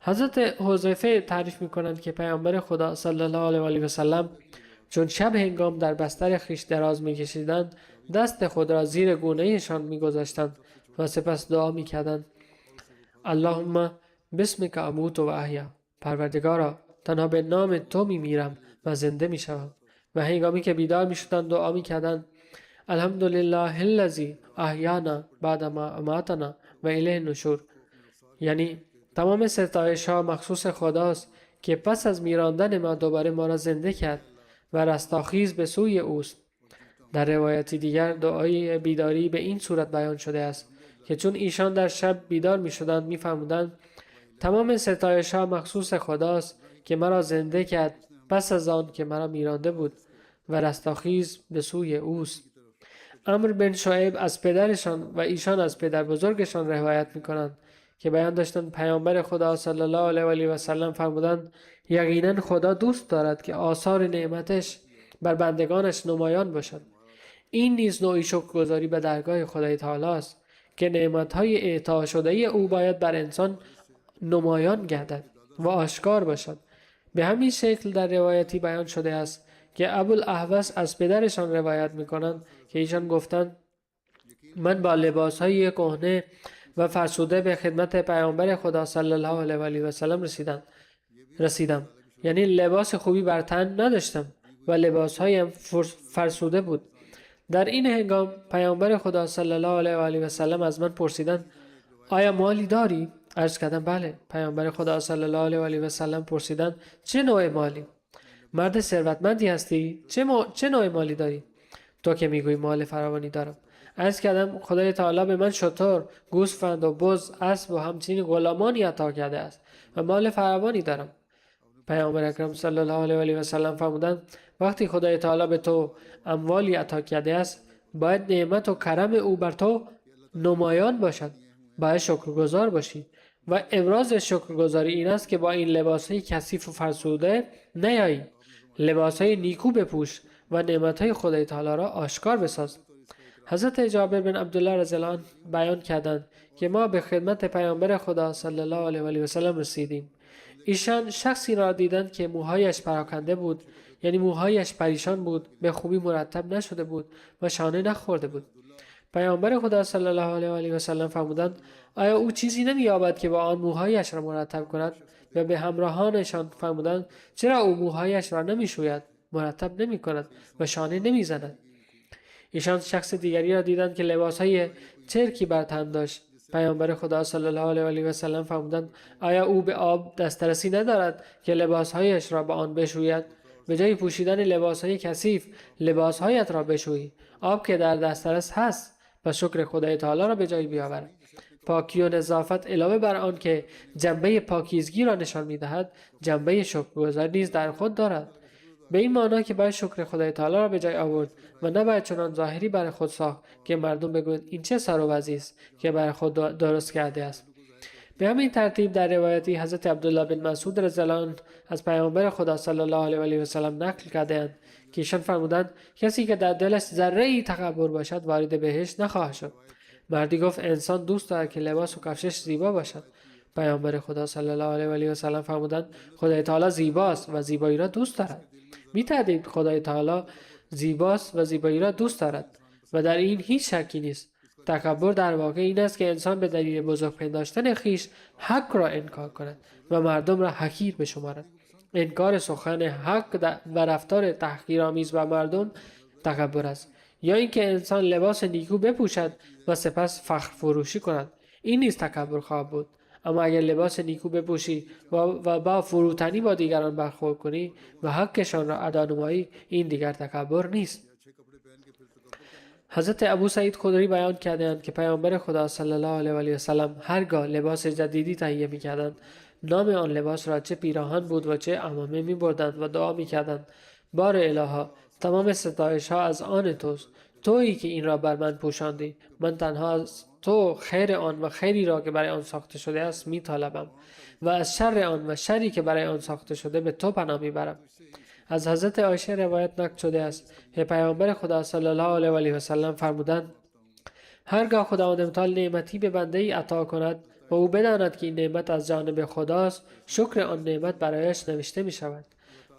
حضرت حذیفه تعریف می‌کنند که پیامبر خدا صلی الله علیه و آله و سلم چون شب هنگام در بستر خویش دراز می‌کشیدند دست خود را زیر گونه‌ایشان می‌گذاشتند و سپس دعا می‌کردند: اللهم بسمک اموت و احیا، پروردگارا تنها به نام تو میمیرم و زنده میشوم. و هنگامی که بیدار میشدند دعا میکردند: الحمدلله الذی احیانا بعد ما اماتنا و الیه النشور، یعنی تمام ستایش ها مخصوص خداست که پس از میراندن ما دوباره ما را زنده کرد و رستاخیز به سوی اوست. در روایتی دیگر دعای بیداری به این صورت بیان شده است که چون ایشان در شب بیدار می شدند می فرمودند: تمام ستایش ها مخصوص خداست که مرا زنده کرد پس از آن که مرا میرانده بود و رستاخیز به سوی اوست. عمرو بن شعیب از پدرشان و ایشان از پدر بزرگشان روایت می کنند که بیان داشتند پیامبر خدا صلی الله علیه و آله و سلم فرمودند: یقینا خدا دوست دارد که آثار نعمتش بر بندگانش نمایان باشد. این نیز نوعی شکرگزاری به درگاه خدای تعالی است که نعمت‌های اعطا شده او باید بر انسان نمایان گردد و آشکار باشد. به همین شکل در روایتی بیان شده است که ابوالاحوص از پدرشان روایت می‌کنند که ایشان گفتند: من با لباس‌های کهنه و فرسوده به خدمت پیامبر خدا صلی الله علیه و آله و سلم رسیدم، یعنی لباس خوبی بر تن نداشتم و لباس‌هایم فرسوده بود. در این هنگام پیامبر خدا صلی الله علیه و آله و سلم از من پرسیدند: آیا مالی داری؟ عرض کردم بله. پیامبر خدا صلی الله علیه و آله و سلم پرسیدند: چه نوع مالی؟ مرد ثروتمندی هستی؟ چه نوع مالی داری؟ تو که میگویی مال فراوانی دارم. عرض کردم: خدای تعالی به من شتر، گوسفند و بز، اسب و همچنین غلامانی عطا کرده است و مال فراوانی دارم. پیامبر اکرم صلی الله علیه و آله و سلم فرمودند: وقتی خدای تعالی به تو اموالی عطا کرده است باید نعمت و کرم او بر تو نمایان باشد، باید شکرگزار باشی و ابراز شکرگزاری این است که با این لباسهای کثیف و فرسوده نیایی، لباسهای نیکو بپوش و نعمتهای خدای تعالی را آشکار بساز. حضرت جابر بن عبدالله رضی الله عنه بیان کردند که ما به خدمت پیامبر خدا صلی الله علیه و آله و سلم رسیدیم. ایشان شخصی را دیدند که موهایش پراکنده بود یعنی موهایش پریشان بود، به خوبی مرتب نشده بود و شانه نخورده بود. پیامبر خدا صلی الله علیه و آله و سلم فرمودند آیا او چیزی نمی‌یابد که با آن موهایش را مرتب کند؟ و به همراهانشان فرمودند چرا او موهایش را نمی‌شوید، مرتب نمی‌کند و شانه نمی‌زند؟ ایشان شخص دیگری را دیدند که لباسهای چرکی بر تن داشت. پیامبر خدا صلی الله علیه و آله و سلم فرمودند آیا او به آب دسترسی ندارد که لباسهایش را با آن بشوید؟ به جای پوشیدن لباسهای کثیف لباسهایت را بشویی. آب که در دسترس هست و شکر خدای تعالی را به جای بیاورد. پاکی و نظافت علاوه بر آن که جنبه پاکیزگی را نشان می‌دهد، جنبه شکرگزاری نیز در خود دارد. به این معنی که باید شکر خدای تعالی را به جای آورد و نباید چنان ظاهری برای خود ساخت که مردم بگویند این چه سر و وضعی است که برای خود درست کرده است. به همین ترتیب در روایتی حضرت عبدالله بن مسعود رضی الله عنه از پیامبر خدا صلی الله علیه و آله و سلم نقل کرده‌اند که ایشان فرمودند کسی که در دلش ذره‌ای تکبر باشد وارد بهشت نخواهد شد. مردی گفت انسان دوست دارد که لباس و کفشش زیبا باشد. پیامبر خدا صلی الله علیه و آله و سلم فرمودند خدای تعالی زیباست و زیبایی را دوست دارد. بی‌تردید خدای تعالی زیباست و زیبایی را دوست دارد و در این هیچ شکی نیست. تکبر در واقع این است که انسان به دلیل بزرگ پنداشتن خیش حق را انکار کند و مردم را حقیر بشمارد. انکار سخن حق و رفتار تحقیرآمیز با مردم تکبر است. یا اینکه انسان لباس نیکو بپوشد و سپس فخر فروشی کند، این نیز تکبر خواهد بود. اما اگر لباس نیکو بپوشی و با فروتنی با دیگران برخورد کنی و حقشان را ادا نمایی، این دیگر تکبر نیست. حضرت ابو سعید خدری بیان کردند که پیامبر خدا صلی الله علیه و آله و سلم هرگاه لباس جدیدی تهیه می‌کردند، نام آن لباس را چه پیراهن بود و چه عمامه می‌بردند و دعا می‌کردند بار الها تمام ستایش ها از آن توست، تویی که این را بر من پوشاندی. من تنها از تو خیر آن و خیری را که برای آن ساخته شده است می‌طلبم و از شر آن و شری که برای آن ساخته شده به تو پناه می‌برم. از حضرت عایشه روایت نقل شده است که پیامبر خدا صلی الله علیه و آله و سلم فرمودند هرگاه خداوند متعال نعمتی به بنده ای عطا کند و او بداند که این نعمت از جانب خداست، شکر آن نعمت برایش نوشته می شود.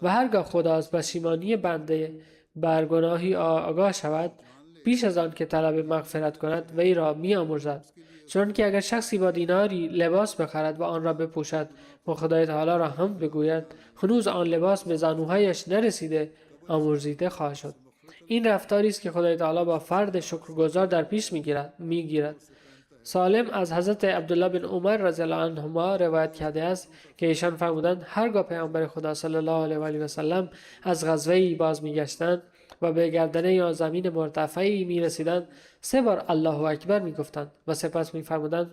و هرگاه خدا از پشیمانی بنده بر گناهی آگاه شود، پیش از آن که طلب مغفرت کند وی را می آمرزد. چون که اگر شخصی با دیناری لباس بخرد و آن را بپوشد و خدای تعالی را حمد بگوید، هنوز آن لباس به زانوهایش نرسیده آمرزیده خواهد شد. این رفتاری است که خدای تعالی با فرد شکرگزار در پیش میگیرد. سالم از حضرت عبدالله بن عمر رضی الله عنهما روایت کرده است که ایشان فرمودند هرگاه پیامبر خدا صلی الله علیه و آله و سلم از غزوه‌ای باز میگشتند و به گردنه یا زمین مرتفعی میرسیدند، 3 بار الله اکبر میگفتند و سپس میفرمودند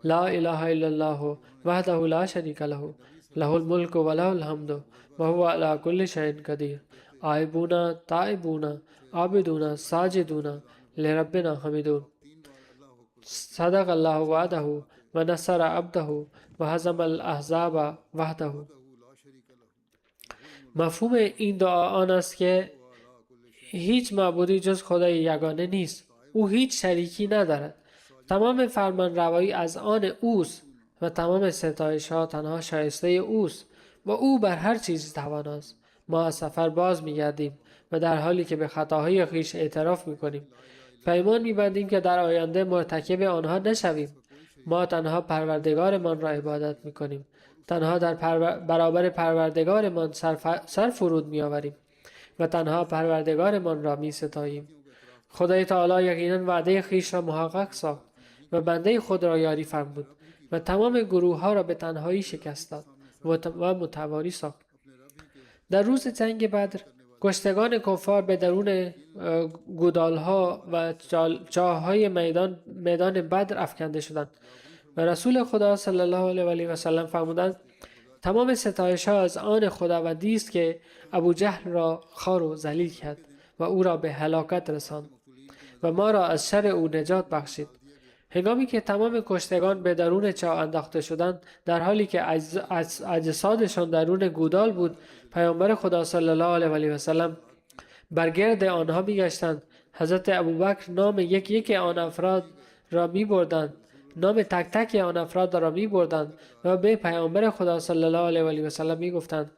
لا اله الا الله وحده لا شریک له له الملک و له الحمد و هو علی کل شیء قدیر آیبون تائبون عابدون ساجدون لربنا حمیدون. صدق الله وعده و نصر عبده و هزم الاحزاب وحده. مفهوم این دعا آن است که هیچ معبودی جز خدای یگانه نیست. او هیچ شریکی ندارد. تمام فرمان روایی از آن اوست و تمام ستایش ها تنها شایسته اوست و او بر هر چیزی تواناست. ما از سفر باز میگردیم و در حالی که به خطاهای خویش اعتراف میکنیم پیمان میبندیم که در آینده مرتکب آنها نشویم. ما تنها پروردگارمان را عبادت میکنیم. تنها در برابر پروردگارمان سر فرود میآوریم و تنها پروردگارمان را میستاییم. خدای تعالی یقینا وعده خویش را محقق ساخت و بنده خود را یاری فرمود و تمام گروه ها را به تنهایی شکست داد و متواری ساخت. در روز جنگ بدر کشتگان کفار به درون گودالها و چاه‌های میدان بدر افکنده شدند و رسول خدا صلی الله علیه و آله و سلم فرمودند تمام ستایش ها از آن خداوندی است که ابو جهل را خوار و ذلیل کرد و او را به هلاکت رساند و ما را از شر او نجات بخشید. هنگامی که تمام کشتگان به درون چاه انداخته شدند، در حالی که اجسادشان درون گودال بود، پیامبر خدا صلی الله علیه و آله و سلم برگرد آنها میگشتند. حضرت ابوبکر نام یک آن افراد را میبردند، نام تک تک آن افراد را میبردند و به پیامبر خدا صلی الله علیه و آله و سلم میگفتند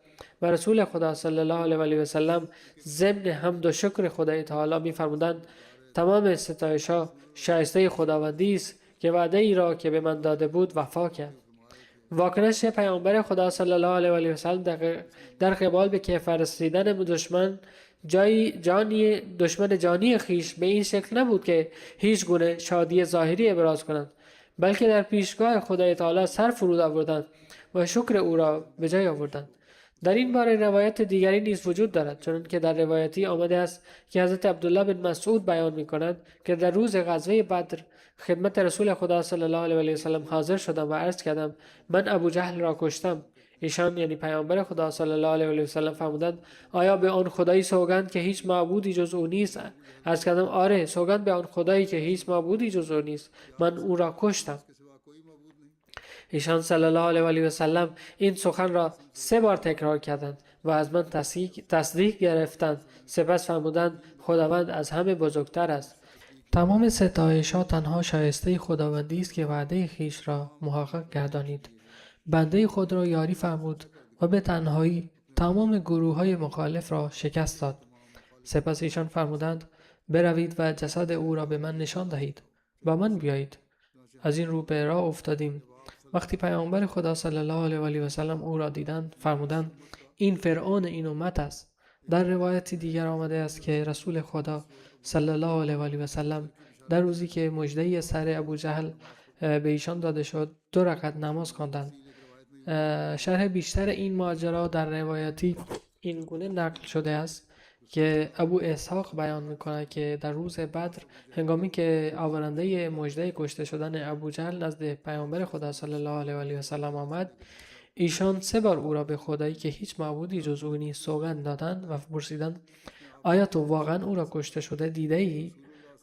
و رسول خدا صلی الله علیه و آله و سلم ضمن حمد و شکر خدای تعالی می‌فرمودند تمام ستایش ها شایسته خداوندی است که وعده ای را که به من داده بود وفا کرد. واکنش پیامبر خدا صلی الله علیه و آله و سلم در قبال به کفر رسیدن دشمن جانی خیش به این شکل نبود که هیچ گونه شادی ظاهری ابراز کنند، بلکه در پیشگاه خدای تعالی سر فرود آوردند و شکر او را به جای آوردند. در این باره روایت دیگری نیز وجود دارد، چنانکه در روایتی آمده است که حضرت عبدالله بن مسعود بیان می‌کند که در روز غزوه بدر خدمت رسول خدا صلی الله علیه و آله و سلم حاضر شدم و عرض کردم من ابو جهل را کشتم. ایشان یعنی پیامبر خدا صلی الله علیه و آله و سلم فرمودند آیا به آن خدایی سوگند که هیچ معبودی جز او نیست؟ عرض کردم آره، سوگند به آن خدایی که هیچ معبودی جز او نیست، من او را کشتم. ایشان صلی الله علیه و آله و سلم این سخن را 3 بار تکرار کردند و از من تصدیق گرفتند. سپس فرمودند خداوند از همه بزرگتر است. تمام ستایش‌ها تنها شایسته خداوندی است که وعده خویش را محقق گردانید. بنده خود را یاری فرمود و به تنهایی تمام گروه‌های مخالف را شکست داد. سپس ایشان فرمودند بروید و جسد او را به من نشان دهید، با من بیایید. از این رو به راه افتادیم. وقتی پیامبر خدا صلی الله علیه و آله و سلم او را دیدند فرمودند این فرعون این امت است. در روایتی دیگر آمده است که رسول خدا صلی الله علیه و آله و سلم در روزی که مژده سر ابو جهل به ایشان داده شد 2 رکعت نماز خواندند. شرح بیشتر این ماجرا در روایتی این گونه نقل شده است که ابو اسحاق بیان می‌کند که در روز بدر هنگامی که آورنده مژده کشته شدن ابو جهل نزد پیامبر خدا صلی الله علیه و آله و سلم آمد، ایشان 3 بار او را به خدایی که هیچ معبودی جز او نیست سوگند دادند و پرسیدند آیا تو واقعا او را کشته شده دیده ای؟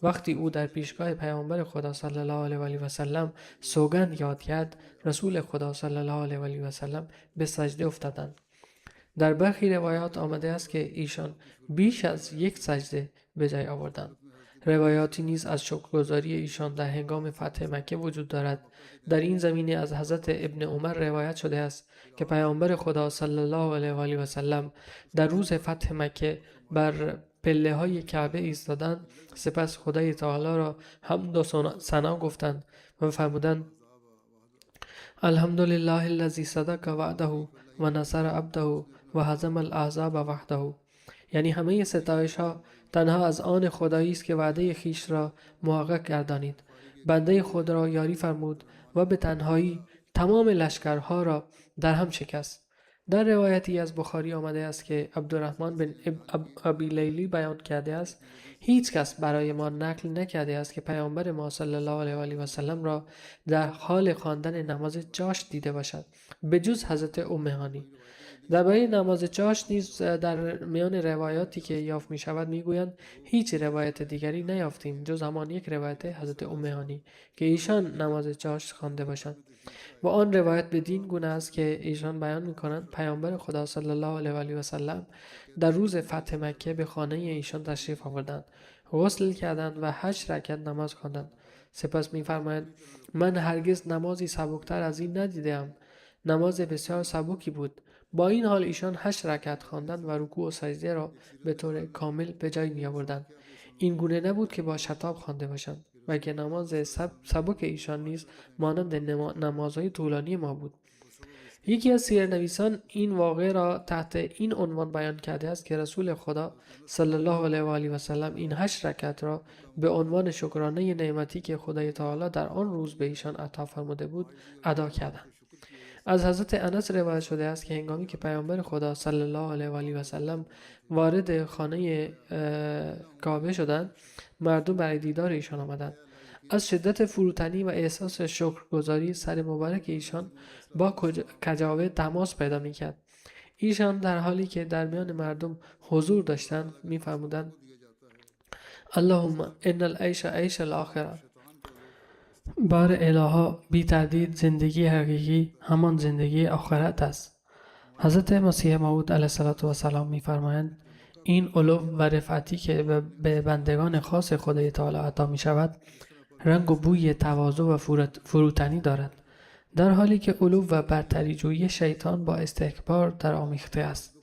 وقتی او در پیشگاه پیامبر خدا صلی الله علیه و آله و سلم سوگند یاد کرد، رسول خدا صلی الله علیه و آله و سلم به سجده افتادند. در برخی روایات آمده است که ایشان بیش از 1 سجده به جای آوردند. روایاتی نیز از شکرگزاری ایشان در هنگام فتح مکه وجود دارد. در این زمینه از حضرت ابن عمر روایت شده است که پیامبر خدا صلی الله علیه و آله و سلم در روز فتح مکه بر پله های کعبه ایستادند، سپس خدای تعالی را حمد و ثنا گفتند و فرمودند الحمدلله الذی صدق وعده و نصر عبده و هزم الاحزاب وحده. یعنی همه ستایش ها تنها از آن خدایی است که وعده خیش را محقق گردانید، بنده خود را یاری فرمود و به تنهایی تمام لشکرها را در هم شکست. در روایتی از بخاری آمده است که عبدالرحمن بن ابی لیلی بیان کرده است هیچ کس برای ما نقل نکرده است که پیامبر ما صلی الله علیه و آله و سلم را در حال خواندن نماز چاشت دیده باشد به جز حضرت ام هانی. درباره نماز چاشت نیز در میان روایاتی که یافت می شود می گویند هیچ روایت دیگری نیافتیم جز همان 1 روایت حضرت ام هانی که ایشان نماز چاشت خوانده باشند. و آن روایت بدین گونه است که ایشان بیان می کنند پیامبر خدا صلی الله علیه و آله و سلم در روز فتح مکه به خانه ایشان تشریف آوردند، غسل کردند و 8 رکعت نماز خواندند. سپس می فرمایند من هرگز نمازی سبکتر از این ندیدم. نماز بسیار سبکی بود. با این حال ایشان 8 رکعت خواندند و رکوع و سجده را به طور کامل به جای می آوردند. این گونه نبود که با شتاب خوانده باشند، بلکه نماز سبک ایشان نیز مانند نمازهای طولانی ما بود. یکی از سیرنویسان این واقعه را تحت این عنوان بیان کرده است که رسول خدا صلی الله علیه و آله و سلم این 8 رکعت را به عنوان شکرانه نعمتی که خدای تعالی در آن روز به ایشان عطا فرموده بود ادا کردند. از حضرت انس روایت شده است که هنگامی که پیامبر خدا صلی الله علیه و آله و سلم وارد خانه کعبه شدند، مردم برای دیدار ایشان آمدند. از شدت فروتنی و احساس شکرگزاری سر مبارک ایشان با کجاوه تماس پیدا می‌کرد. ایشان در حالی که در میان مردم حضور داشتند می‌فرمودند اللهم ان العیش عیش الاخره. بار الها بی تردید زندگی حقیقی همان زندگی آخرت است. حضرت مسیح موعود علیه السلام می‌فرمایند این علو و رفعتی که به بندگان خاص خدای تعالی عطا می شود رنگ و بوی تواضع و فروتنی دارد. در حالی که علو و برتری جویی شیطان با استکبار در آمیخته است.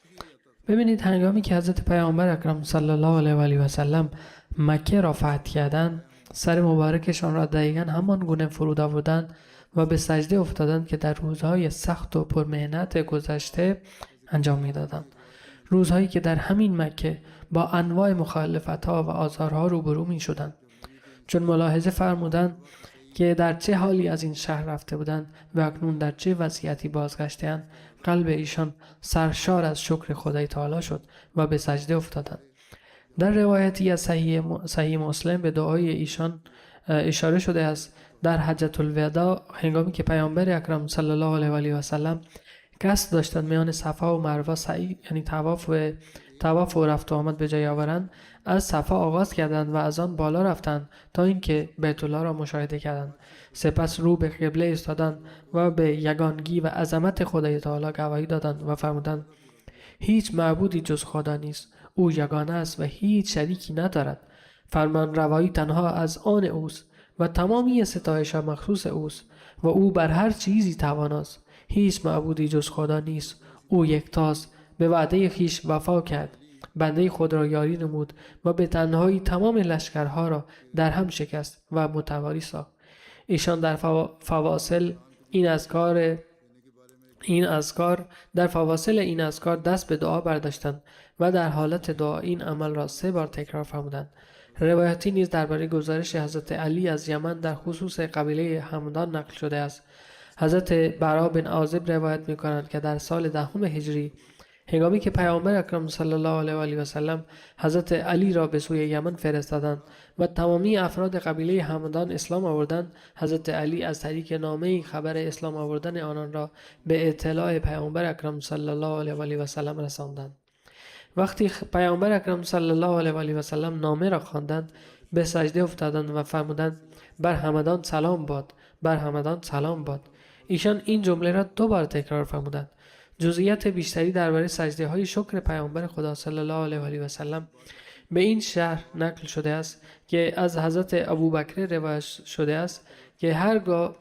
ببینید هنگامی که حضرت پیامبر اکرم صلی الله علیه و آله و سلم مکه را فتح کردند، سر مبارکشان را دقیقاً همان گونه فرود آوردند و به سجده افتادند که در روزهای سخت و پرمحنت گذشته انجام میدادند. روزهایی که در همین مکه با انواع مخالفت‌ها و آزارها روبرو می‌شدند. چون ملاحظه فرمودند که در چه حالی از این شهر رفته بودند و اکنون در چه وضعیتی بازگشته‌اند، قلب ایشان سرشار از شکر خدای تعالی شد و به سجده افتادند. در روایتی از صحیح مسلم به دعای ایشان اشاره شده است. در حجة الوداع هنگامی که پیامبر اکرم صلی الله علیه و آله و سلم قصد داشتند میان صفا و مروه سعی یعنی طواف و رفت و آمد به جای آورند، از صفا آغاز کردند و از آن بالا رفتند تا اینکه بیت الله را مشاهده کردند. سپس رو به قبله ایستادند و به یگانگی و عظمت خدای تعالی گواهی دادند و فرمودند هیچ معبودی جز خدا نیست، او یگانه است و هیچ شریکی ندارد. فرمان روایی تنها از آن اوست و تمامی ستایش مخصوص اوست و او بر هر چیزی تواناست. هیچ معبودی جز خدا نیست، او یکتاست. به وعده خویش وفا کرد، بنده خود را یاری نمود و به تنهایی تمام لشکرها را در هم شکست و متواری ساخت. ایشان در فواصل این اذکار دست به دعا برداشتند و در حالت دعا این عمل را 3 بار تکرار فرمودند. روایتی نیز درباره گزارش حضرت علی از یمن در خصوص قبیله همدان نقل شده است. حضرت برا بن عازب روایت می‌کنند که در سال 10 هجری هنگامی که پیامبر اکرم صلی الله علیه و آله و سلم حضرت علی را به سوی یمن فرستادند و تمامی افراد قبیله همدان اسلام آوردند، حضرت علی از طریق نامه‌ای خبر اسلام آوردن آنان را به اطلاع پیامبر اکرم صلی الله علیه و آله و سلم رساندند. وقتی پیامبر اکرم صلی الله علیه و آله و سلم نامه را خواندند، به سجده افتادند و فرمودند بر همدان سلام باد، بر همدان سلام باد. ایشان این جمله را 2 بار تکرار فرمودند. جزئیات بیشتری درباره سجده های شکر پیامبر خدا صلی الله علیه و آله و سلم به این شهر نقل شده است که از حضرت ابوبکر روایت شده است که هرگاه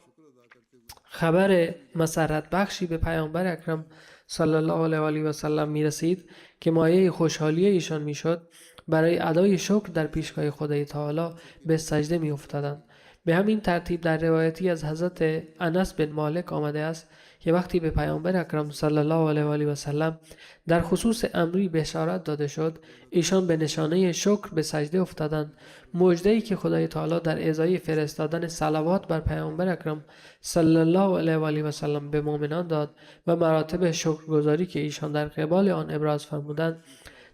خبر مسرت بخشی به پیامبر اکرم صلی الله علیه و آله و سلم می رسید که مایه خوشحالی ایشان می شد، برای ادای شکر در پیشگاه خدای تعالی به سجده می افتادند. به همین ترتیب در روایتی از حضرت انس بن مالک آمده است که وقتی به پیامبر اکرم صلی الله علیه و آله و سلم در خصوص امری بشارت داده شد، ایشان به نشانه شکر به سجده افتادند. مژده‌ای که خدای تعالی در ازای فرستادن صلوات بر پیامبر اکرم صلی الله علیه و آله و سلم به مؤمنان داد و مراتب شکرگزاری که ایشان در قبال آن ابراز فرمودند،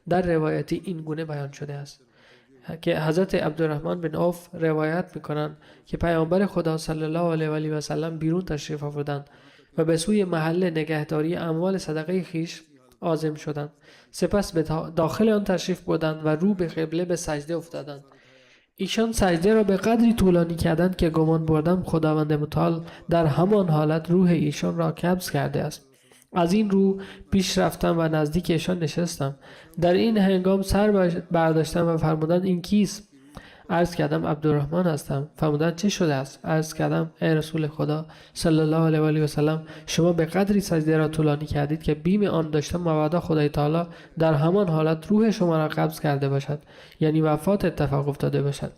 در روایتی این گونه بیان شده است که حضرت عبدالرحمن بن عوف روایت می‌کنند که پیامبر خدا صلی الله علیه و آله و سلم بیرون تشریف آوردند و به سوی محل نگهداری اموال صدقه خیش عازم شدند. سپس به داخل آن تشریف بردند و رو به قبله به سجده افتادند. ایشان سجده را به قدری طولانی کردند که گمان بردم خداوند متعال در همان حالت روح ایشان را قبض کرده است. از این رو پیش رفتم و نزدیک ایشان نشستم. در این هنگام سر برداشتم و فرمودند این کیست؟ عرض کردم عبدالرحمن هستم. فرمودند چه شده است؟ عرض کردم ای رسول خدا صلی الله علیه و آله و سلم، شما به قدری سجده را طولانی کردید که بیم آن داشتم مبادا خدای تعالی در همان حالت روح شما را قبض کرده باشد، یعنی وفات اتفاق افتاده باشد.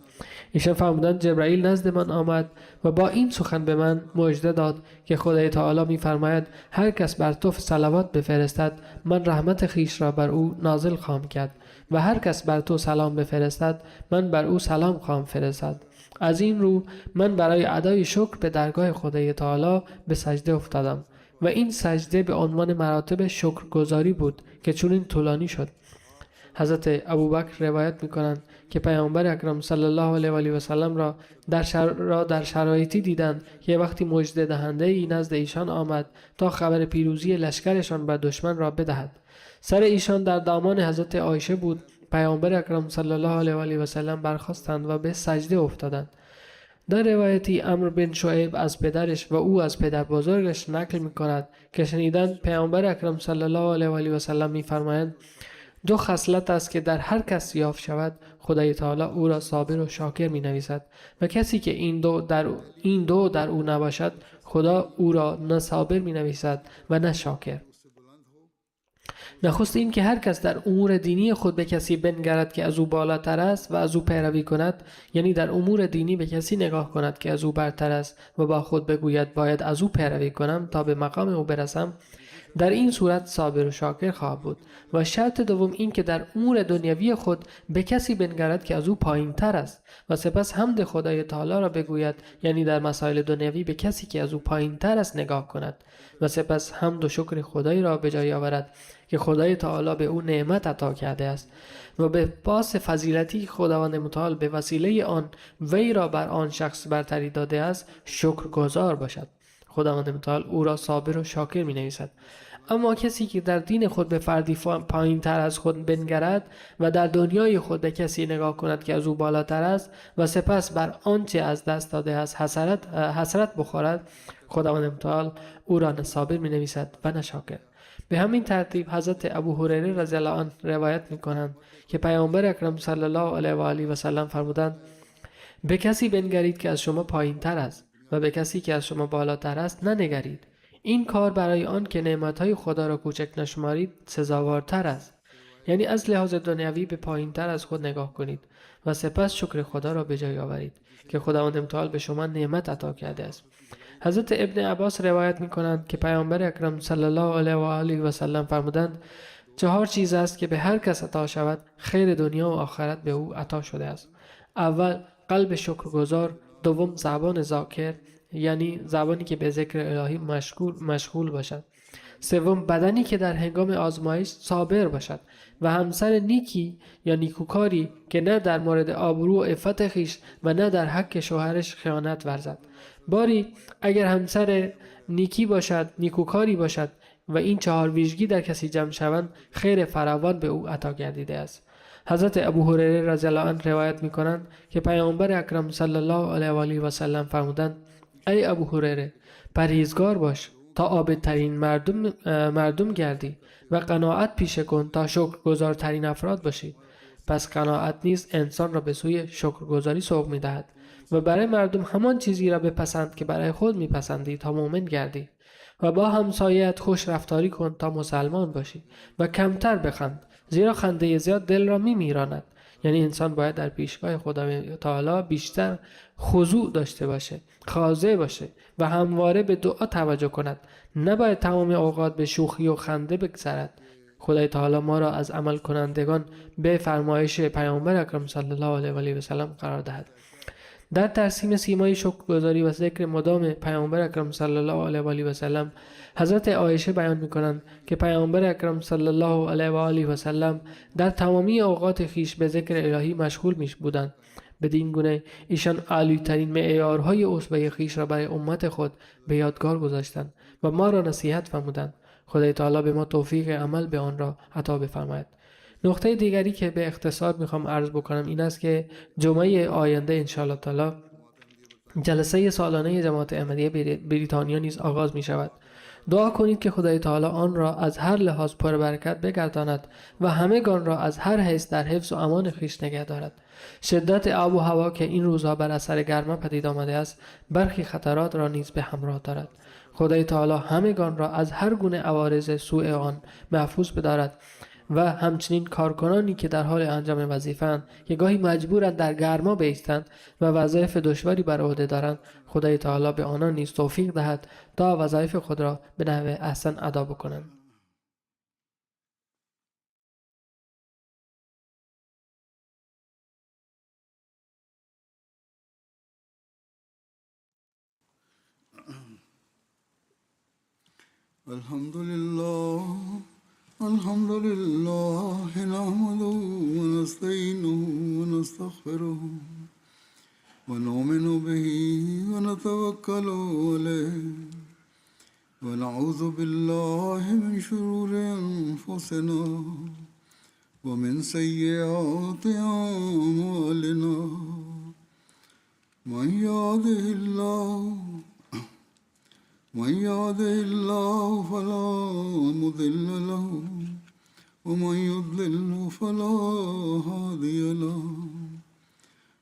ایشان فرمودند جبرائیل نزد من آمد و با این سخن به من مژده داد که خدای تعالی می‌فرماید هر کس بر تو صلوات بفرستد من رحمت خیش را بر او نازل خواهم کرد و هر کس بر تو سلام بفرستد من بر او سلام خواهم فرستاد. از این رو من برای ادای شکر به درگاه خدای تعالی به سجده افتادم و این سجده به عنوان مراتب شکرگزاری بود که چون این طولانی شد. حضرت ابوبکر روایت می‌کنند که پیامبر اکرم صلی الله علیه و آله و سلم را در شرایطی دیدند که وقتی مژده دهنده ای نزد ایشان آمد تا خبر پیروزی لشکرشان بر دشمن را بدهد. سر ایشان در دامان حضرت عایشه بود. پیامبر اکرم صلی الله علیه و آله و سلم برخاستند و به سجده افتادند. در روایتی عمرو بن شعیب از پدرش و او از پدر بزرگش نقل می‌کند که شنیدند پیامبر اکرم صلی الله علیه و آله و سلم می‌فرمایند 2 خصلت است که در هر کس یافت شود خدای تعالی او را صابر و شاکر می نویسد و کسی که این دو در او نباشد خدا او را نه صابر می نویسد و نه شاکر. نخست این که هر کس در امور دینی خود به کسی بنگرد که از او بالاتر است و از او پیروی کند، یعنی در امور دینی به کسی نگاه کند که از او برتر است و با خود بگوید باید از او پیروی کنم تا به مقام او برسم، در این صورت صابر و شاکر خواهد بود. و شرط دوم این که در امور دنیوی خود به کسی بنگرد که از او پایین تر است و سپس حمد خدای تعالی را بگوید، یعنی در مسائل دنیوی به کسی که از او پایین تر است نگاه کند و سپس حمد و شکر خدای را به جای آورد که خدای تعالی به او نعمت عطا کرده است و به پاس فضیلتی خداوند متعال به وسیله آن وی را بر آن شخص برتری داده است شکرگزار باشد. خداوند متعال او را صابر و شاکر می نویسد. اما کسی که در دین خود به فردی پایین تر از خود بنگرد و در دنیای خود به کسی نگاه کند که از او بالاتر است و سپس بر آنچه از دست داده است حسرت بخورد، خداوند متعال او را نه صابر می نویسد و نه شاکر. به همین ترتیب حضرت ابو هریره رضی الله عنه روایت می کنند که پیامبر اکرم صلی الله علیه و آله و سلم فرمودند: به کسی بنگرید که از شما پایین تر است و به کسی که از شما بالاتر است ننگرید. این کار برای آن که نعمتهای خدا را کوچک نشمارید سزاوارتر است. یعنی از لحاظ دنیوی به پایین تر از خود نگاه کنید و سپس شکر خدا را به جای آورید که خداوند متعال به شما نعمت عطا کرده است. حضرت ابن عباس روایت می کنند که پیامبر اکرم صلی الله علیه و آله و سلم فرمودند: 4 چیز است که به هر کس عطا شود خیر دنیا و آخرت به او عطا شده است. اول قلب شکرگزار، دوم زبان ذاکر، یعنی زبانی که به ذکر الهی مشغول باشد، سوم بدنی که در هنگام آزمایش صابر باشد و همسر نیکی یا نیکوکاری که نه در مورد آبرو و عفت خویش و نه در حق شوهرش خیانت ورزد. باری اگر همسر نیکی باشد، نیکوکاری باشد و این 4 ویژگی در کسی جمع شوند، خیر فراوان به او عطا گردیده است. حضرت ابو هریره رضی الله عنه روایت می کنند که پیامبر اکرم صلی الله علیه و آله و سلم فرمودند: ای ابو هریره، پرهیزگار باش تا عابدترین مردم گردی و قناعت پیشه کن تا شکرگزارترین افراد باشی. پس قناعت نیز انسان را به سوی شکرگزاری سوق می دهد و برای مردم همان چیزی را بپسند که برای خود می پسندی تا مؤمن گردی و با همسایت خوش رفتاری کن تا مسلمان باشی و کمتر بخند، زیرا خنده زیاد دل را می میراند. یعنی انسان باید در پیشگاه خدای تعالی بیشتر خضوع داشته باشه، خاضع باشه و همواره به دعا توجه کند، نباید تمام اوقات به شوخی و خنده بگذرد. خدای تعالی ما را از عمل کنندگان به فرمایش پیامبر اکرم صلی الله علیه و آله و سلم قرار دهد. در ترسیم سیمای شکرگزاری و ذکر مدام پیامبر اکرم صلی الله علیه و آله و سلم، حضرت عایشه بیان می‌کنند که پیامبر اکرم صلی الله علیه و آله و سلم در تمامی اوقات خیش به ذکر الهی مشغول بودند. بدین گونه ایشان عالی‌ترین معیارهای اسوه خیش را برای امت خود به یادگار گذاشتند و ما را نصیحت فرمودند. خدای تعالی به ما توفیق عمل به آن را عطا بفرماید. نقطه دیگری که به اختصار میخوام عرض بکنم این است که جمعه آینده انشاءالله تعالی جلسه سالانه جماعت احمدیه بریتانیا نیز آغاز می شود. دعا کنید که خدای تعالی آن را از هر لحاظ پربرکت بگرداند و همگان را از هر حیث در حفظ و امان خویش نگه دارد. شدت آب و هوا که این روزها بر اثر گرما پدید آمده است، برخی خطرات را نیز به همراه دارد. خدای تعالی همگان را از هر گونه عوارض سوء آن محفوظ بدارد و همچنین کارکنانی که در حال انجام وظیفه‌اند که گاهی مجبورند در گرما بایستند و وظایف دشواری بر عهده دارند، خدای تعالی به آنان نیز توفیق دهد تا وظایف خود را به نحو احسن ادا بکنند. الحمد لله نحمده ونستعينه ونستغفره ونؤمن به ونتوكل عليه ونعوذ بالله من شرور أنفسنا ومن سيئات أعمالنا من يهده الله فلا مضل له ومن يضلل فلا هادي له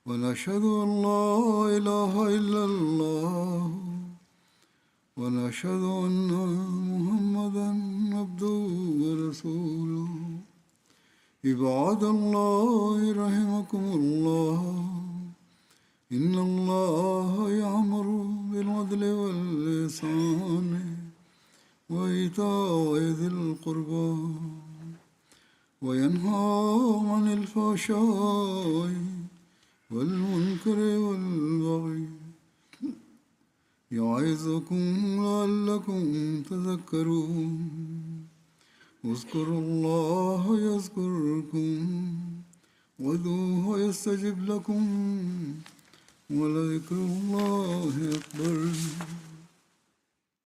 ونشهد أن لا إله إلا الله ونشهد أن محمدا عبده ورسوله عباد الله رحمكم الله إن الله يأمر بالعدل والإحسان وإيتاء ذي القربى وينهى عن الفحشاء والمنكر والبغي يعظكم لعلكم تذكرون اذكروا الله يذكركم وادعوه يستجب لكم ولذكر الله أكبر